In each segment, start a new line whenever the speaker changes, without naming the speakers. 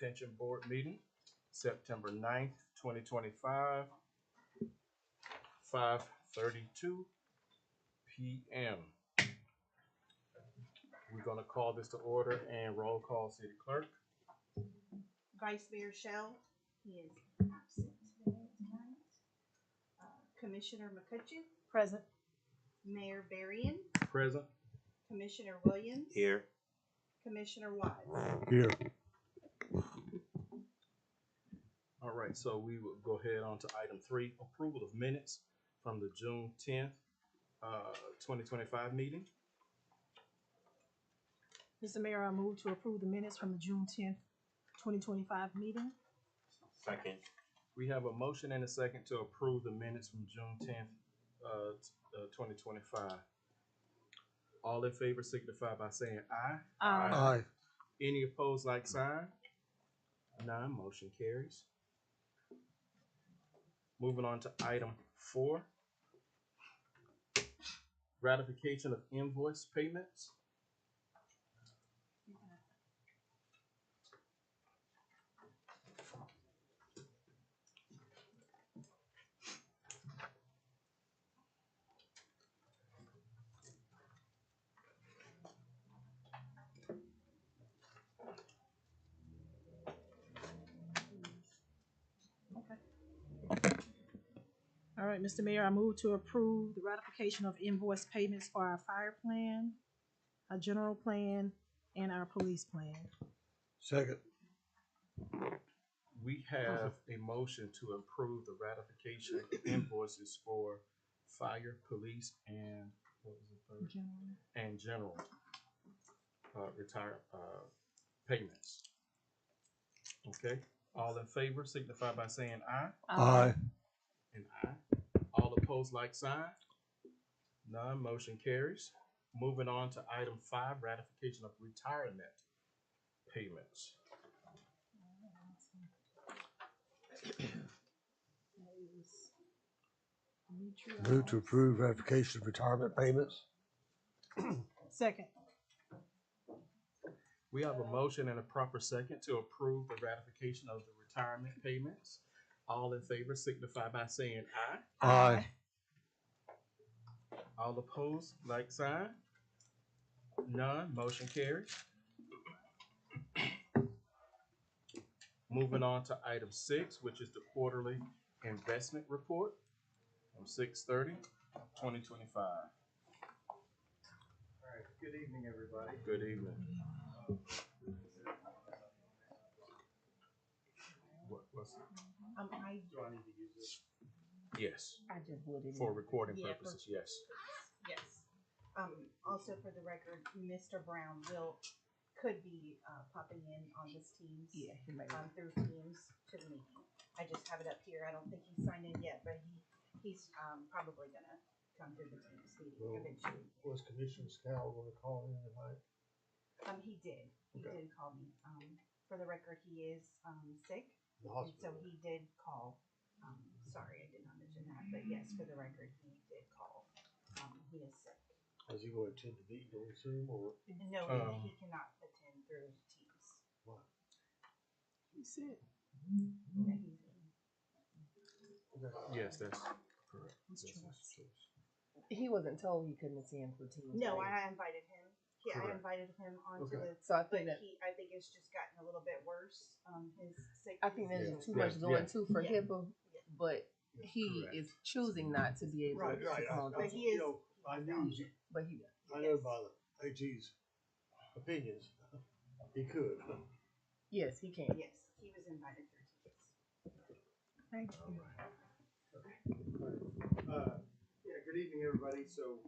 Detention Board meeting, September 9th, 2025, 5:32 p.m. We're going to call this to order and roll call City Clerk.
Vice Mayor Shell, he is absent tonight. Commissioner McCutcheon,
Present.
Mayor Berrien,
Present.
Commissioner Williams.
Here.
Commissioner Watts.
Here.
All right, so we will go ahead on to item 3, approval of minutes from the June 10th, 2025 meeting.
Mr. Mayor, I move to approve the minutes from the June 10th, 2025 meeting.
Second.
We have a motion and a second to approve the minutes from June 10th, 2025. All in favor signify by saying aye.
Aye.
Any opposed, like sign? None, motion carries. Moving on to item 4, ratification of invoice payments.
All right, Mr. Mayor, I move to approve the ratification of invoice payments for our fire plan, our general plan, and our police plan.
Second.
We have a motion to approve the ratification of invoices for fire, police, and what was the third?
General.
And general retire payments. Okay, all in favor signify by saying aye.
Aye.
And aye. All opposed, like sign. None, motion carries. Moving on to item 5, ratification of retirement payments.
Move to approve ratification of retirement payments.
Second.
We have a motion and a proper second to approve the ratification of the retirement payments. All in favor signify by saying aye.
Aye.
All opposed, like sign. None, motion carries. Moving on to item 6, which is the quarterly investment report from 6/30/2025.
All right, good evening, everybody.
Good evening. What's it?
I
Do I need to use this?
Yes,
just would.
for recording
Yeah,
purposes, yes.
yes. Also for the record, Mr. Brown could be popping in on this Teams.
Yeah, he might.
Through Teams to the meeting. I just have it up here. I don't think he's signed in yet, but he's probably gonna come through the Teams meeting
Well,
eventually.
Was Commissioner Scowl going to call in tonight?
He did. He
Okay.
did call me. For the record, he is sick,
The
and so
hospital.
he did call. Sorry, I did not mention that, but yes, for the record, he did call. He is sick.
Is he going to attend the meeting on Zoom or
No,
Um,
he cannot attend through Teams.
what?
He said.
Yeah, he's
Yes, that's correct.
It's
Yes,
choice.
that's choice.
He wasn't told he couldn't attend for teams.
No,
right?
I invited him. Yeah, I
Correct.
invited him onto
Okay.
the.
So I
But
think that
I think it's just gotten a little bit worse. His sickness.
I think there's
Yeah.
too
Yeah,
much going
yeah.
too for
Yeah.
HIPAA, but he
Correct.
is choosing not to be able
Right,
to call.
But he is.
I knew,
But he
I know by the AG's opinions, he could.
yes, he can.
Yes, he was invited through Teams.
Thank
All
you.
right.
Yeah, good evening, everybody. So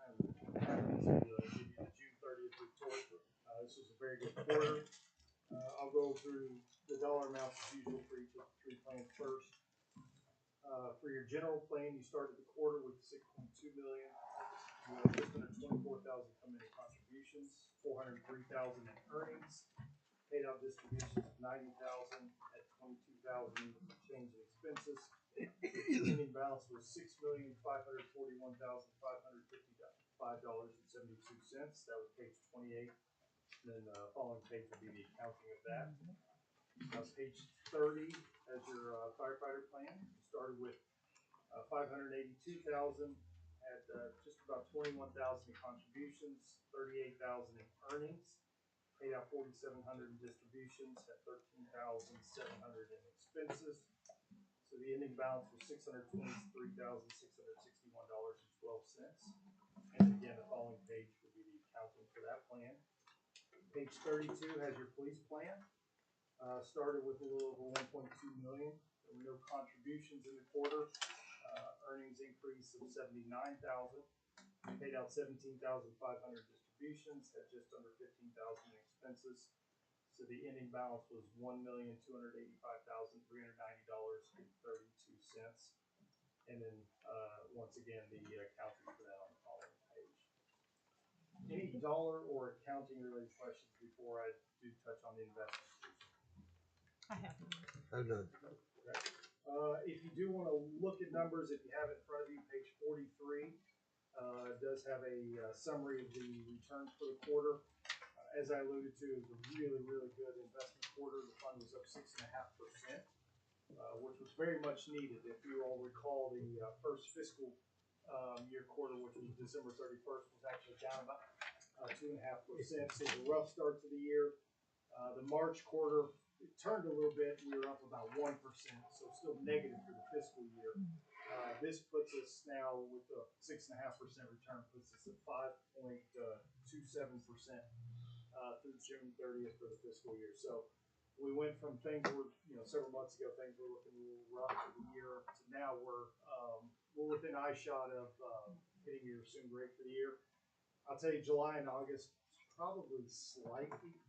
I'm happy to give you the June 30th report. This was a very good quarter. I'll go through the dollar amounts as usual for each of the 3 plans first. For your general plan, you started the quarter with 6.2 million. You had just under 24,000 come in contributions, 403,000 in earnings, paid out distributions of 90,000 at 22,000 change in expenses. Ending balance was $6,541,555.72. That was page 28. Then following page will be the accounting of that. Page 30 as your firefighter plan. Started with 582,000, had just about 21,000 in contributions, 38,000 in earnings, paid out 4,700 in distributions, had 13,700 in expenses. So the ending balance was $623,661.12. And again, the following page would be the accounting for that plan. Page 32 has your police plan. Started with a little over 1.2 million. There were no contributions in the quarter. Earnings increase of 79,000. Paid out 17,500 distributions. Had just under 15,000 in expenses. So the ending balance was $1,285,390.32. And then once again, the accounting for that on the following page. Any dollar or accounting related questions before I do touch on the investments?
I have.
I know.
If you do want to look at numbers, if you have it in front of you, page 43 does have a summary of the returns for the quarter. As I alluded to, it was a really, really good investment quarter. The fund was up 6.5%, which was very much needed. If you all recall, the first fiscal year quarter, which was December 31st, was actually down about 2.5%. So it was a rough start to the year. The March quarter, it turned a little bit. We were up about 1%, so still negative for the fiscal year. This puts us now with a 6.5% return, puts us at 5.27% through June 30th for the fiscal year. So we went from things were, several months ago, things were looking a little rough for the year to now we're within eyeshot of hitting your assumed rate for the year. I'll tell you, July and August probably slightly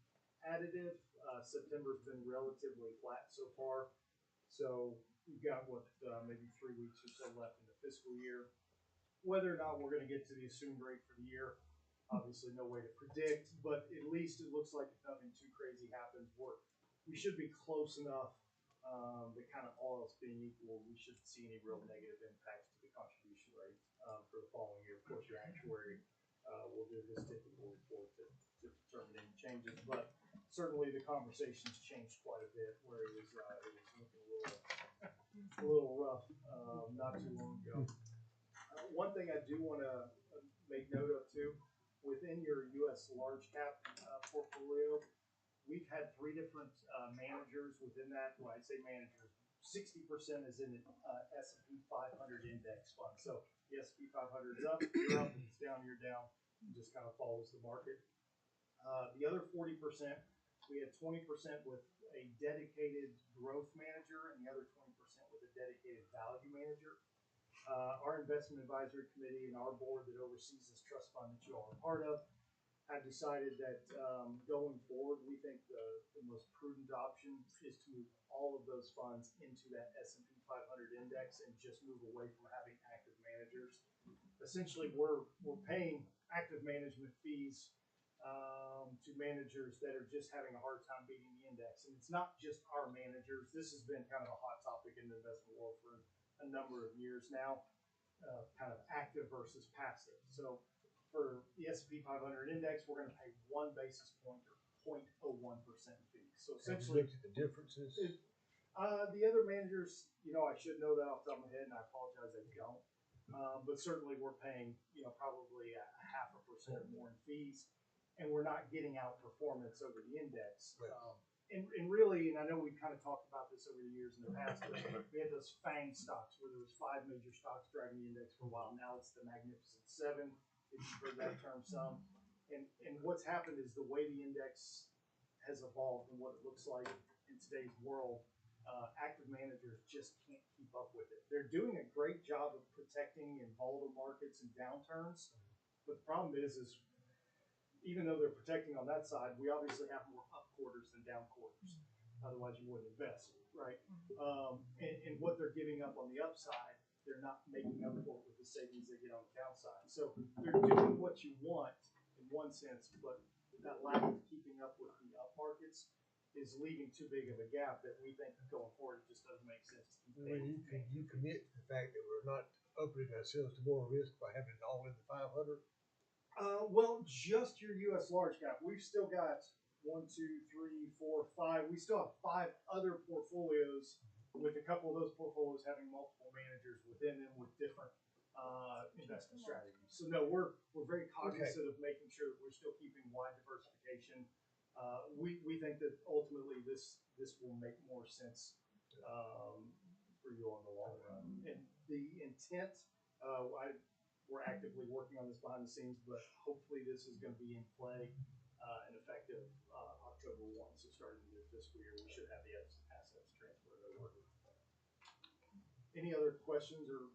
additive. September's been relatively flat so far. So we've got maybe 3 weeks or so left in the fiscal year. Whether or not we're going to get to the assumed rate for the year, obviously no way to predict, but at least it looks like if nothing too crazy happens, we should be close enough that kind of all else being equal, we shouldn't see any real negative impacts to the contribution rate for the following year. Of course, your actuary will do his typical report to determine any changes, but certainly the conversation's changed quite a bit where it was looking a little rough not too long ago. One thing I do want to make note of too, within your U.S. large cap portfolio, we've had 3 different managers within that. When I say managers, 60% is in an S&P 500 index fund. So the S&P 500 is up, you're up, it's down, you're down. It just kind of follows the market. The other 40%, we had 20% with a dedicated growth manager and the other 20% with a dedicated value manager. Our investment advisory committee and our board that oversees this trust fund that you all are part of have decided that going forward, we think the most prudent option is to move all of those funds into that S&P 500 index and just move away from having active managers. Essentially, we're paying active management fees to managers that are just having a hard time beating the index. And it's not just our managers. This has been kind of a hot topic in the investment world for a number of years now, kind of active versus passive. So for the S&P 500 index, we're going to pay 1 basis point or 0.01% fee. So essentially,
the differences.
The other managers, I should know that off the top of my head, and I apologize I don't. But certainly we're paying, probably a 0.5% more in fees, and we're not getting out performance over the index.
Right.
And really, and I know we've kind of talked about this over the years in the past, but we had those FANG stocks where there was 5 major stocks driving the index for a while. Now it's the Magnificent 7, if you've heard that term some. And what's happened is the way the index has evolved and what it looks like in today's world, active managers just can't keep up with it. They're doing a great job of protecting in volatile markets and downturns, but the problem is even though they're protecting on that side, we obviously have more up quarters than down quarters. Otherwise, you wouldn't invest, right? And what they're giving up on the upside, they're not making up for it with the savings they get on the downside. So they're doing what you want in one sense, but that lack of keeping up with the up markets is leaving too big of a gap that we think going forward it just doesn't make sense to keep paying.
You commit to the fact that we're not opening ourselves to more risk by having it all in the 500.
Well, just your U.S. large cap. We've still got 1, 2, 3, 4, 5. We still have 5 other portfolios, with a couple of those portfolios having multiple managers within them with different investment strategies. So no, we're very cognizant of making sure that we're still keeping wide diversification. We think that ultimately this will make more sense for you on the long run. And the intent, we're actively working on this behind the scenes, but hopefully this is going to be in play and effective October 1. So starting the new fiscal year, we should have the assets transferred over. Any other questions or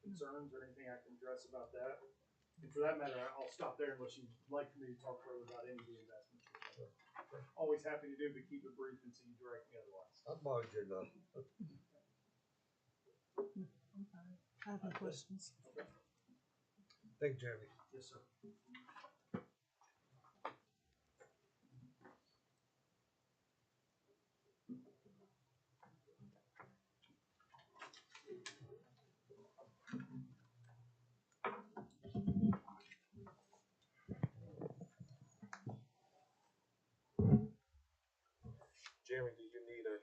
concerns or anything I can address about that? And for that matter, I'll stop there unless you'd like for me to talk further about any of the investments. Always happy to do, but keep it brief until you direct me otherwise.
I'm already good enough.
I have no questions.
Thank you, Jeremy.
Yes, sir.
Jeremy, do you need an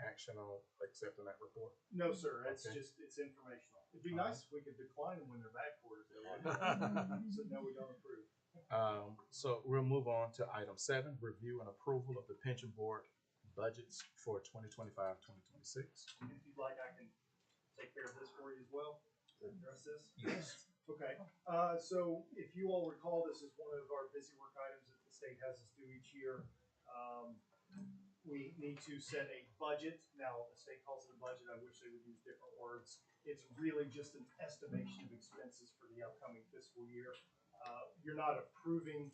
action on accepting that report?
No, sir. It's
Okay.
just, it's informational. It'd be nice if we could decline them when they're back for us. So no, we don't approve.
So we'll move on to item 7, review and approval of the pension board budgets for 2025-2026.
If you'd like, I can take care of this for you as well. Address this.
Yes.
Okay, so if you all recall, this is one of our busy work items that the state has us do each year. We need to set a budget. Now, the state calls it a budget. I wish they would use different words. It's really just an estimation of expenses for the upcoming fiscal year. You're not approving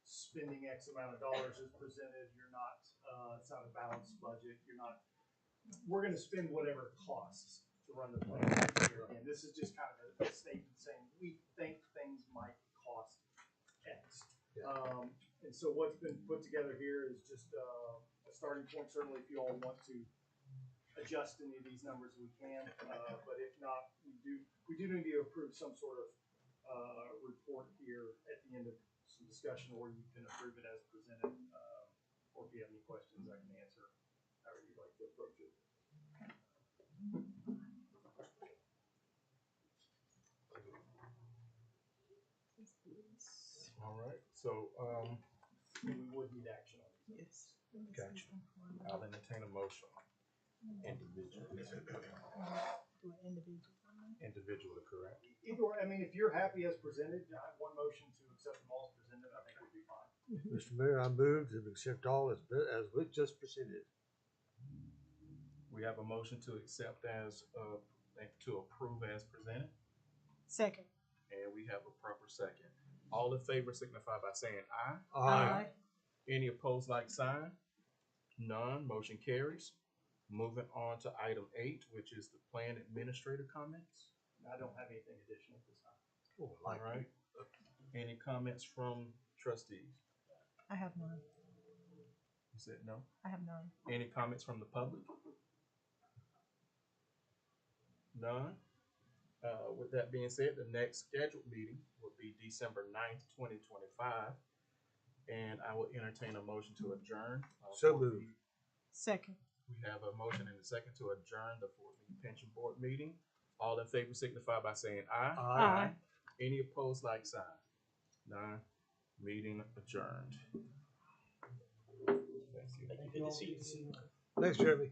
spending X amount of dollars as presented. You're not, it's not a balanced budget. We're gonna spend whatever it costs to run the plan each year. And this is just kind of a statement saying, we think things might cost X. And so what's been put together here is just a starting point. Certainly, if you all want to adjust any of these numbers, we can. But if not, we do need to approve some sort of report here at the end of some discussion, or you can approve it as presented. Or if you have any questions, I can answer however you'd like to approach it.
All right. So,
We would need action on these.
Yes.
gotcha. I'll entertain a motion. Individually.
Do an individual.
Individually, correct?
Either way, I mean, if you're happy as presented, I have one motion to accept them all as presented. I think would be fine.
Mr. Mayor, I move to accept all as we just presented.
We have a motion to accept as, to approve as presented,
Second.
and we have a proper second. All in favor signify by saying aye.
Aye.
Any opposed, like sign? None, motion carries. Moving on to item 8, which is the plan administrator comments.
I don't have anything additional at this time.
Oh,
All right. Any comments from trustees?
I have none.
You said no?
I have none.
Any comments from the public? None. With that being said, the next scheduled meeting will be December 9th, 2025. And I will entertain a motion to adjourn.
So
for
moved.
Second.
We have a motion and a second to adjourn the Fort Lee Pension Board meeting. All in favor signify by saying aye.
Aye.
Any opposed, like sign? None. Meeting adjourned. Thank you.
Thanks, Jeremy.